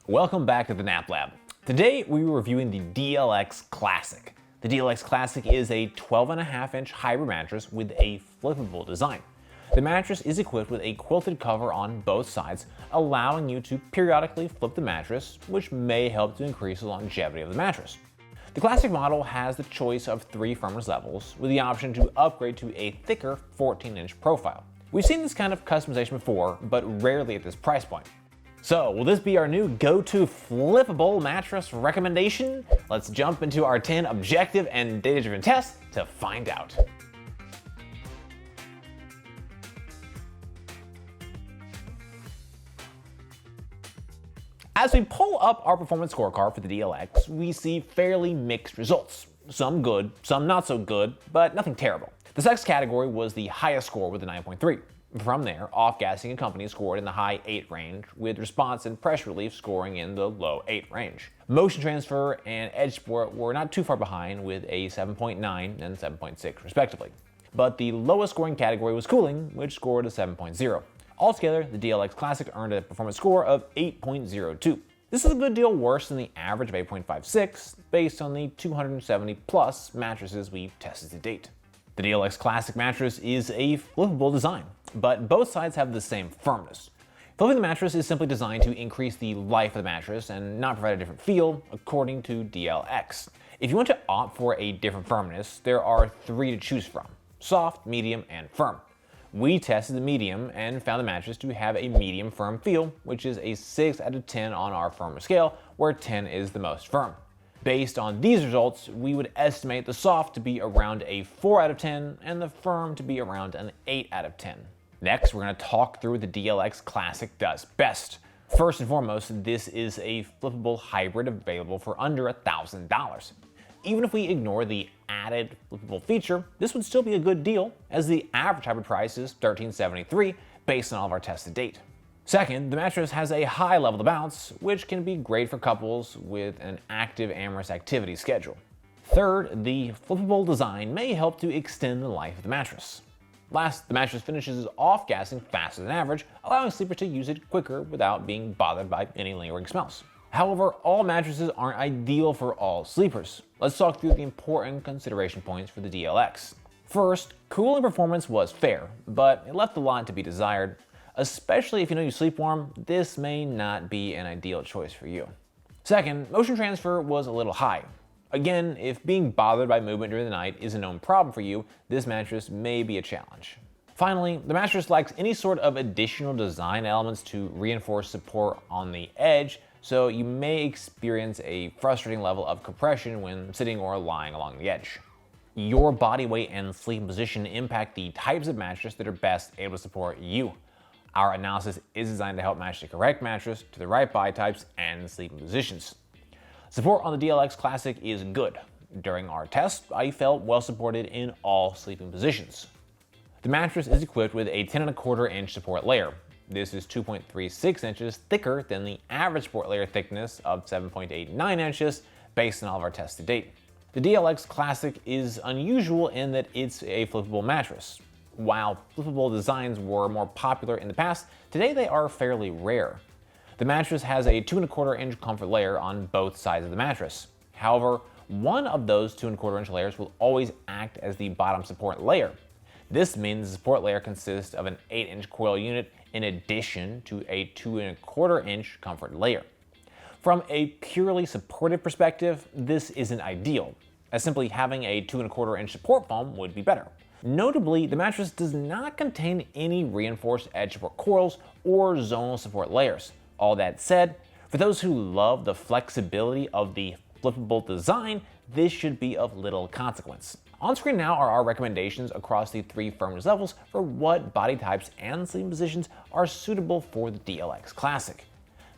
Welcome back to the Nap Lab. Today we were reviewing the DLX Classic. The DLX Classic is a 12.5-inch hybrid mattress with a flippable design. The mattress is equipped with a quilted cover on both sides, allowing you to periodically flip the mattress, which may help to increase the longevity of the mattress. The Classic model has the choice of 3 firmness levels, with the option to upgrade to a thicker 14-inch profile. We've seen this kind of customization before, but rarely at this price point. So, will this be our new go-to flippable mattress recommendation? Let's jump into our 10 objective and data-driven tests to find out. As we pull up our performance scorecard for the DLX, we see fairly mixed results. Some good, some not so good, but nothing terrible. The sex category was the highest score with a 9.3. From there, off-gassing and company scored in the high 8 range, with response and pressure relief scoring in the low 8 range. Motion transfer and edge support were not too far behind, with a 7.9 and 7.6 respectively. But the lowest scoring category was cooling, which scored a 7.0. Altogether, the DLX Classic earned a performance score of 8.02. This is a good deal worse than the average of 8.56, based on the 270 plus mattresses we've tested to date. The DLX Classic mattress is a flippable design, but both sides have the same firmness. Flipping the mattress is simply designed to increase the life of the mattress and not provide a different feel, according to DLX. If you want to opt for a different firmness, there are 3 to choose from: soft, medium, and firm. We tested the medium and found the mattress to have a medium firm feel, which is a 6 out of 10 on our firmness scale, where 10 is the most firm. Based on these results, we would estimate the soft to be around a 4 out of 10 and the firm to be around an 8 out of 10. Next, we're going to talk through what the DLX Classic does best. First and foremost, this is a flippable hybrid available for under $1,000. Even if we ignore the added flippable feature, this would still be a good deal, as the average hybrid price is $1,373 based on all of our tests to date. Second, the mattress has a high level to bounce, which can be great for couples with an active amorous activity schedule. Third, the flippable design may help to extend the life of the mattress. Last, the mattress finishes off gassing faster than average, allowing sleepers to use it quicker without being bothered by any lingering smells. However, all mattresses aren't ideal for all sleepers. Let's talk through the important consideration points for the DLX. First, cooling performance was fair, but it left a lot to be desired. Especially if you know you sleep warm, this may not be an ideal choice for you. Second, motion transfer was a little high. Again, if being bothered by movement during the night is a known problem for you, this mattress may be a challenge. Finally, the mattress lacks any sort of additional design elements to reinforce support on the edge, so you may experience a frustrating level of compression when sitting or lying along the edge. Your body weight and sleeping position impact the types of mattress that are best able to support you. Our analysis is designed to help match the correct mattress to the right body types and sleeping positions. Support on the DLX Classic is good. During our test, I felt well supported in all sleeping positions. The mattress is equipped with a 10.25 inch support layer. This is 2.36 inches thicker than the average support layer thickness of 7.89 inches based on all of our tests to date. The DLX Classic is unusual in that it's a flippable mattress. While flippable designs were more popular in the past, today they are fairly rare. The mattress has a 2.25 inch comfort layer on both sides of the mattress. However, one of those 2.25 inch layers will always act as the bottom support layer. This means the support layer consists of an 8-inch coil unit in addition to a 2.25 inch comfort layer. From a purely supportive perspective, this isn't ideal, as simply having a 2.25 inch support foam would be better. Notably, the mattress does not contain any reinforced edge support coils or zonal support layers. All that said, for those who love the flexibility of the flippable design, this should be of little consequence. On screen now are our recommendations across the 3 firmness levels for what body types and sleeping positions are suitable for the DLX Classic.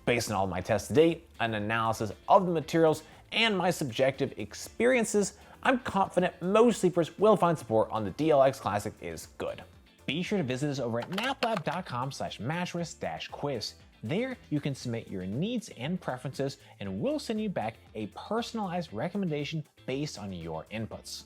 Based on all of my tests to date, an analysis of the materials, and my subjective experiences, I'm confident most sleepers will find support on the DLX Classic is good. Be sure to visit us over at naplab.com/mattress-quiz. There, you can submit your needs and preferences, and we'll send you back a personalized recommendation based on your inputs.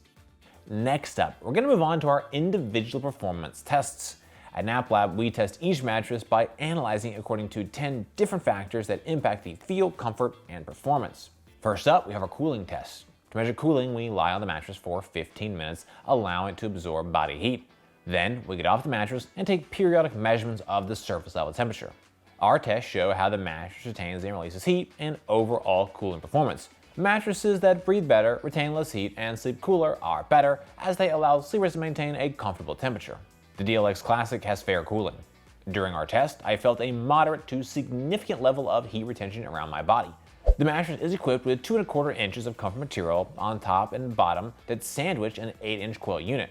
Next up, we're going to move on to our individual performance tests. At NapLab, we test each mattress by analyzing according to 10 different factors that impact the feel, comfort, and performance. First up, we have our cooling test. To measure cooling, we lie on the mattress for 15 minutes, allowing it to absorb body heat. Then, we get off the mattress and take periodic measurements of the surface level temperature. Our tests show how the mattress retains and releases heat and overall cooling performance. Mattresses that breathe better, retain less heat, and sleep cooler are better, as they allow sleepers to maintain a comfortable temperature. The DLX Classic has fair cooling. During our test, I felt a moderate to significant level of heat retention around my body. The mattress is equipped with 2¼ inches of comfort material on top and bottom that sandwich an 8-inch coil unit.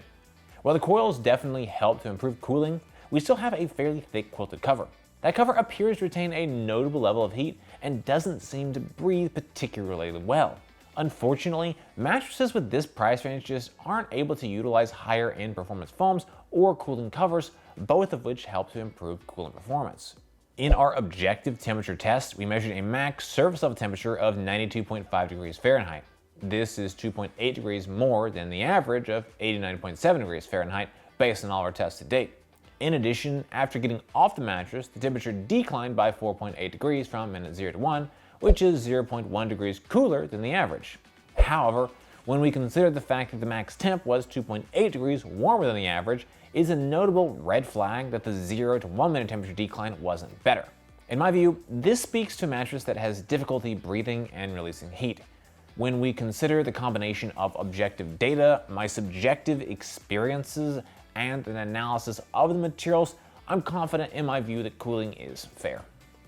While the coils definitely help to improve cooling, we still have a fairly thick quilted cover. That cover appears to retain a notable level of heat and doesn't seem to breathe particularly well. Unfortunately, mattresses with this price range just aren't able to utilize higher end performance foams or cooling covers, both of which help to improve cooling performance. In our objective temperature test, we measured a max surface level temperature of 92.5 degrees Fahrenheit. This is 2.8 degrees more than the average of 89.7 degrees Fahrenheit based on all our tests to date. In addition, after getting off the mattress, the temperature declined by 4.8 degrees from minute 0 to 1, which is 0.1 degrees cooler than the average. However, when we consider the fact that the max temp was 2.8 degrees warmer than the average, it is a notable red flag that the 0 to 1 minute temperature decline wasn't better. In my view, this speaks to a mattress that has difficulty breathing and releasing heat. When we consider the combination of objective data, my subjective experiences, and an analysis of the materials, I'm confident in my view that cooling is fair.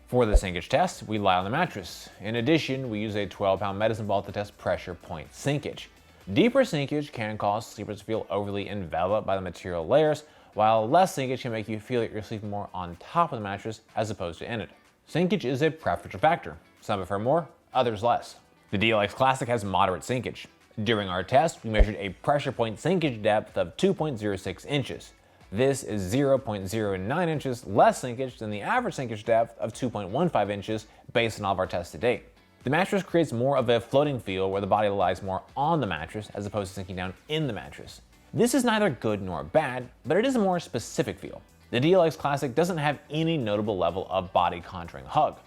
For the sinkage test, we lie on the mattress. In addition, we use a 12-pound medicine ball to test pressure point sinkage. Deeper sinkage can cause sleepers to feel overly enveloped by the material layers, while less sinkage can make you feel that you're sleeping more on top of the mattress as opposed to in it. Sinkage is a preferential factor. Some prefer more, others less. The DLX Classic has moderate sinkage. During our test, we measured a pressure point sinkage depth of 2.06 inches. This is 0.09 inches less sinkage than the average sinkage depth of 2.15 inches based on all of our tests to date. The mattress creates more of a floating feel where the body lies more on the mattress as opposed to sinking down in the mattress. This is neither good nor bad, but it is a more specific feel. The DLX Classic doesn't have any notable level of body contouring hug.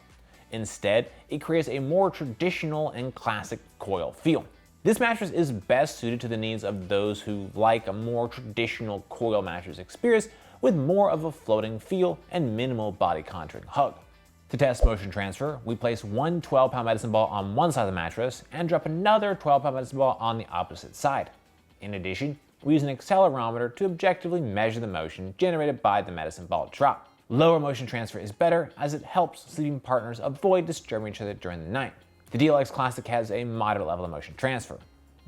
Instead, it creates a more traditional and classic coil feel. This mattress is best suited to the needs of those who like a more traditional coil mattress experience with more of a floating feel and minimal body contouring hug. To test motion transfer, we place one 12-pound medicine ball on one side of the mattress and drop another 12-pound medicine ball on the opposite side. In addition, we use an accelerometer to objectively measure the motion generated by the medicine ball drop. Lower motion transfer is better as it helps sleeping partners avoid disturbing each other during the night. The DLX Classic has a moderate level of motion transfer.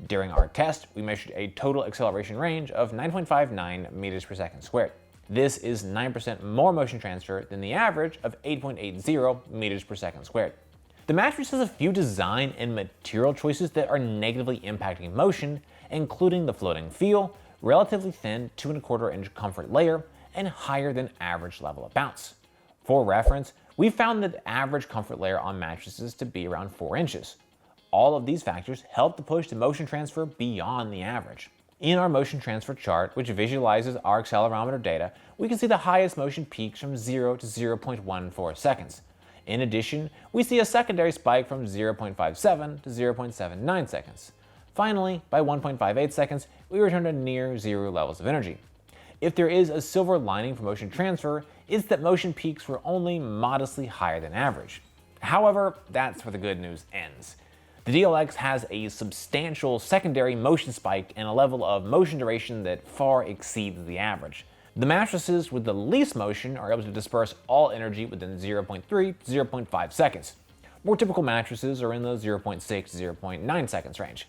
During our test, we measured a total acceleration range of 9.59 meters per second squared. This is 9% more motion transfer than the average of 8.80 meters per second squared. The mattress has a few design and material choices that are negatively impacting motion, including the floating feel, relatively thin 2¼ inch comfort layer, and higher than average level of bounce. For reference, we found the average comfort layer on mattresses to be around 4 inches. All of these factors help to push the motion transfer beyond the average. In our motion transfer chart, which visualizes our accelerometer data, we can see the highest motion peaks from 0 to 0.14 seconds. In addition, we see a secondary spike from 0.57 to 0.79 seconds. Finally, by 1.58 seconds, we return to near zero levels of energy. If there is a silver lining for motion transfer, it's that motion peaks were only modestly higher than average. However, that's where the good news ends. The DLX has a substantial secondary motion spike and a level of motion duration that far exceeds the average. The mattresses with the least motion are able to disperse all energy within 0.3 to 0.5 seconds. More typical mattresses are in the 0.6 to 0.9 seconds range.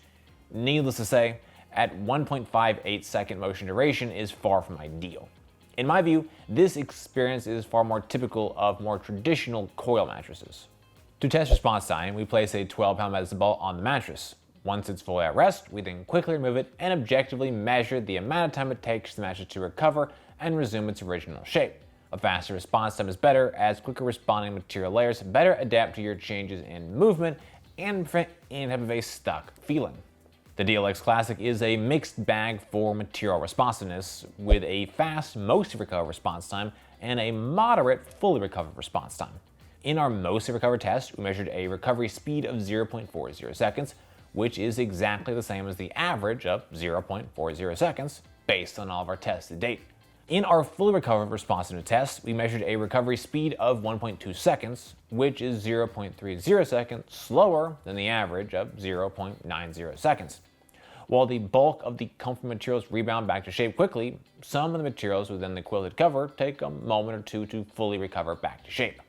Needless to say, at 1.58 second motion duration is far from ideal. In my view, this experience is far more typical of more traditional coil mattresses. To test response time, we place a 12-pound medicine ball on the mattress. Once it's fully at rest, we then quickly remove it and objectively measure the amount of time it takes the mattress to recover and resume its original shape. A faster response time is better as quicker responding material layers better adapt to your changes in movement and prevent any type of a stuck feeling. The DLX Classic is a mixed bag for material responsiveness, with a fast, mostly recovered response time and a moderate, fully recovered response time. In our mostly recovered test, we measured a recovery speed of 0.40 seconds, which is exactly the same as the average of 0.40 seconds based on all of our tests to date. In our fully recovered responsiveness test, we measured a recovery speed of 1.2 seconds, which is 0.30 seconds slower than the average of 0.90 seconds. While the bulk of the comfort materials rebound back to shape quickly, some of the materials within the quilted cover take a moment or two to fully recover back to shape.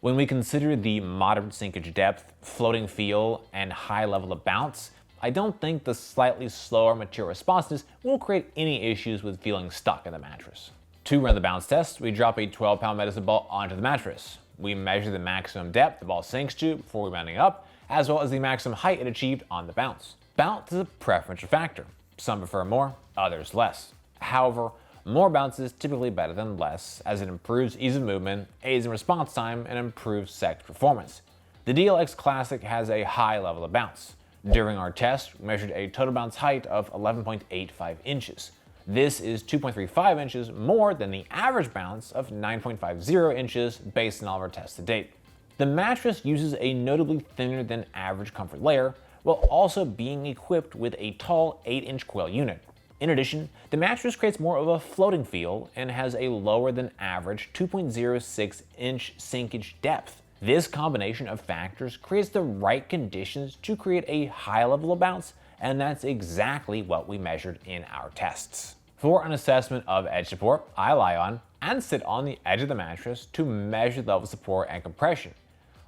When we consider the moderate sinkage depth, floating feel, and high level of bounce, I don't think the slightly slower material responsiveness will create any issues with feeling stuck in the mattress. To run the bounce test, we drop a 12-pound medicine ball onto the mattress. We measure the maximum depth the ball sinks to before rebounding up, as well as the maximum height it achieved on the bounce. Bounce is a preferential factor. Some prefer more, others less. However, more bounce is typically better than less, as it improves ease of movement, aids in response time, and improves sex performance. The DLX Classic has a high level of bounce. During our test, we measured a total bounce height of 11.85 inches. This is 2.35 inches more than the average bounce of 9.50 inches based on all of our tests to date. The mattress uses a notably thinner than average comfort layer, while also being equipped with a tall 8-inch coil unit. In addition, the mattress creates more of a floating feel and has a lower than average 2.06-inch sinkage depth. This combination of factors creates the right conditions to create a high level of bounce, and that's exactly what we measured in our tests. For an assessment of edge support, I lie on and sit on the edge of the mattress to measure the level of support and compression.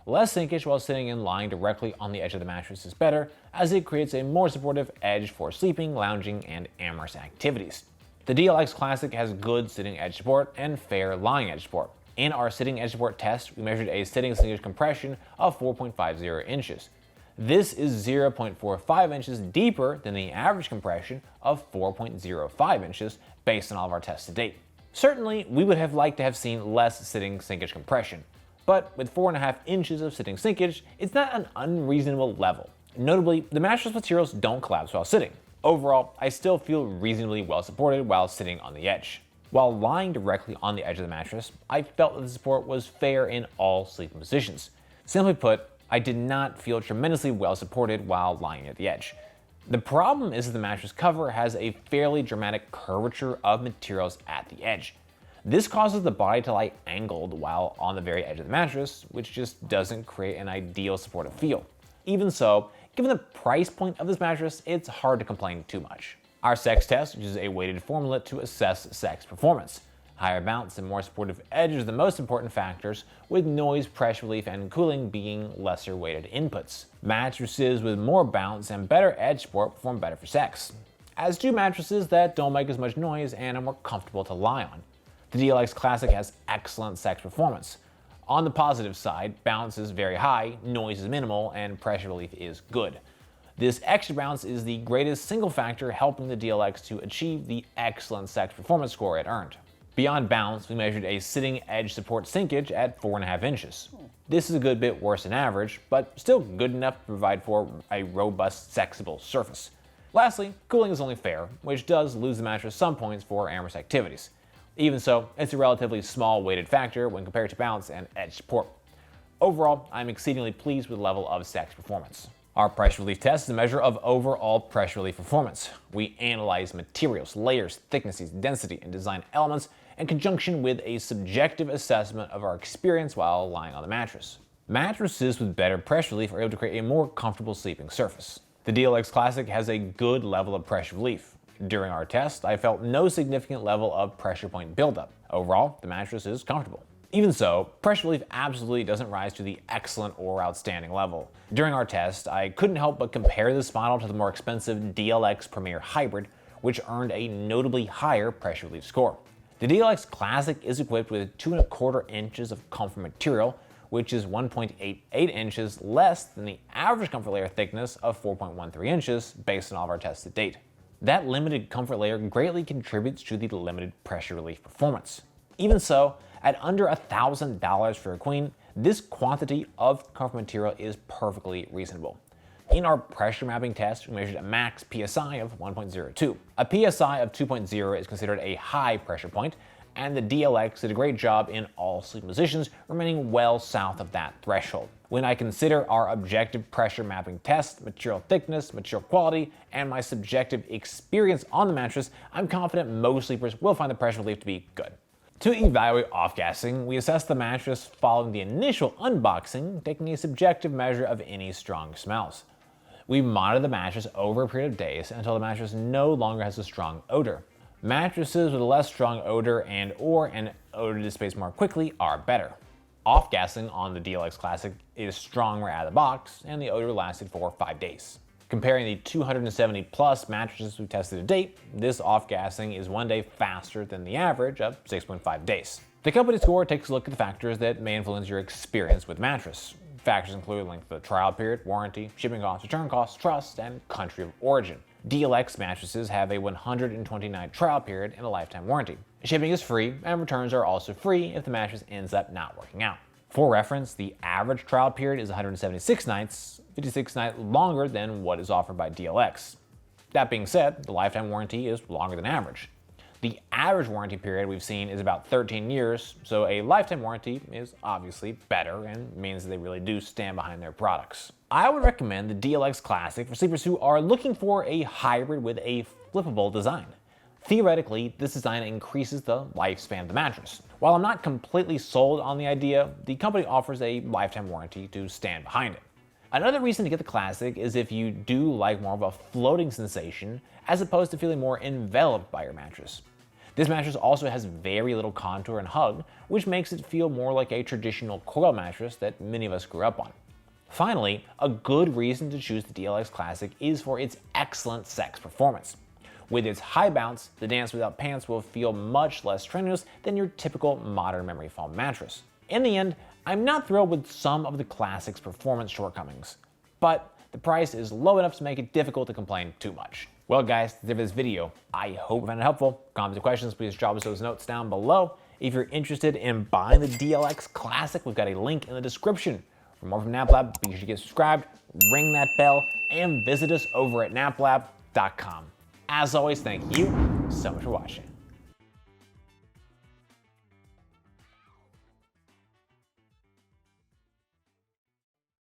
Less sinkage while sitting and lying directly on the edge of the mattress is better, as it creates a more supportive edge for sleeping, lounging, and amorous activities. The DLX Classic has good sitting edge support and fair lying edge support. In our sitting edge support test, we measured a sitting sinkage compression of 4.50 inches. This is 0.45 inches deeper than the average compression of 4.05 inches based on all of our tests to date. Certainly, we would have liked to have seen less sitting sinkage compression, but with 4.5 inches of sitting sinkage, it's not an unreasonable level. Notably, the mattress materials don't collapse while sitting. Overall, I still feel reasonably well supported while sitting on the edge. While lying directly on the edge of the mattress, I felt that the support was fair in all sleeping positions. Simply put, I did not feel tremendously well supported while lying at the edge. The problem is that the mattress cover has a fairly dramatic curvature of materials at the edge. This causes the body to lie angled while on the very edge of the mattress, which just doesn't create an ideal supportive feel. Even so, given the price point of this mattress, it's hard to complain too much. Our sex test uses a weighted formula to assess sex performance. Higher bounce and more supportive edge are the most important factors, with noise, pressure relief, and cooling being lesser weighted inputs. Mattresses with more bounce and better edge support perform better for sex, as do mattresses that don't make as much noise and are more comfortable to lie on. The DLX Classic has excellent sex performance. On the positive side, bounce is very high, noise is minimal, and pressure relief is good. This extra bounce is the greatest single factor helping the DLX to achieve the excellent sex performance score it earned. Beyond bounce, we measured a sitting edge support sinkage at 4.5 inches. This is a good bit worse than average, but still good enough to provide for a robust, sexable surface. Lastly, cooling is only fair, which does lose the mattress some points for amorous activities. Even so, it's a relatively small weighted factor when compared to bounce and edge support. Overall, I'm exceedingly pleased with the level of sex performance. Our pressure relief test is a measure of overall pressure relief performance. We analyze materials, layers, thicknesses, density, and design elements in conjunction with a subjective assessment of our experience while lying on the mattress. Mattresses with better pressure relief are able to create a more comfortable sleeping surface. The DLX Classic has a good level of pressure relief. During our test, I felt no significant level of pressure point buildup. Overall, the mattress is comfortable. Even so, pressure relief absolutely doesn't rise to the excellent or outstanding level. During our test, I couldn't help but compare this model to the more expensive DLX Premier Hybrid, which earned a notably higher pressure relief score. The DLX Classic is equipped with 2.25 inches of comfort material, which is 1.88 inches less than the average comfort layer thickness of 4.13 inches based on all of our tests to date. That limited comfort layer greatly contributes to the limited pressure relief performance. Even so, at under $1,000 for a queen, this quantity of comfort material is perfectly reasonable. In our pressure mapping test, we measured a max PSI of 1.02. A PSI of 2.0 is considered a high pressure point, and the DLX did a great job in all sleep positions, remaining well south of that threshold. When I consider our objective pressure mapping test, material thickness, material quality, and my subjective experience on the mattress, I'm confident most sleepers will find the pressure relief to be good. To evaluate off-gassing, we assess the mattress following the initial unboxing, taking a subjective measure of any strong smells. We monitor the mattress over a period of days until the mattress no longer has a strong odor. Mattresses with a less strong odor and/or an odor dissipates more quickly are better. Off-gassing on the DLX Classic is stronger out of the box, and the odor lasted for 5 days. Comparing the 270 plus mattresses we've tested to date, this off-gassing is 1 day faster than the average of 6.5 days. The company score takes a look at the factors that may influence your experience with mattress. Factors include length of the trial period, warranty, shipping costs, return costs, trust, and country of origin. DLX mattresses have a 129 trial period and a lifetime warranty. Shipping is free, and returns are also free if the mattress ends up not working out. For reference, the average trial period is 176 nights, 56 nights longer than what is offered by DLX. That being said, the lifetime warranty is longer than average. The average warranty period we've seen is about 13 years, so a lifetime warranty is obviously better and means that they really do stand behind their products. I would recommend the DLX Classic for sleepers who are looking for a hybrid with a flippable design. Theoretically, this design increases the lifespan of the mattress. While I'm not completely sold on the idea, the company offers a lifetime warranty to stand behind it. Another reason to get the Classic is if you do like more of a floating sensation as opposed to feeling more enveloped by your mattress. This mattress also has very little contour and hug, which makes it feel more like a traditional coil mattress that many of us grew up on. Finally, a good reason to choose the DLX Classic is for its excellent sex performance. With its high bounce, the dance without pants will feel much less strenuous than your typical modern memory foam mattress. In the end, I'm not thrilled with some of the Classic's performance shortcomings, but the price is low enough to make it difficult to complain too much. Well guys, that's it for this video. I hope you found it helpful. Comments and questions, please drop us those notes down below. If you're interested in buying the DLX Classic, we've got a link in the description. For more from NapLab, be sure to get subscribed, ring that bell, and visit us over at naplab.com. As always, thank you so much for watching.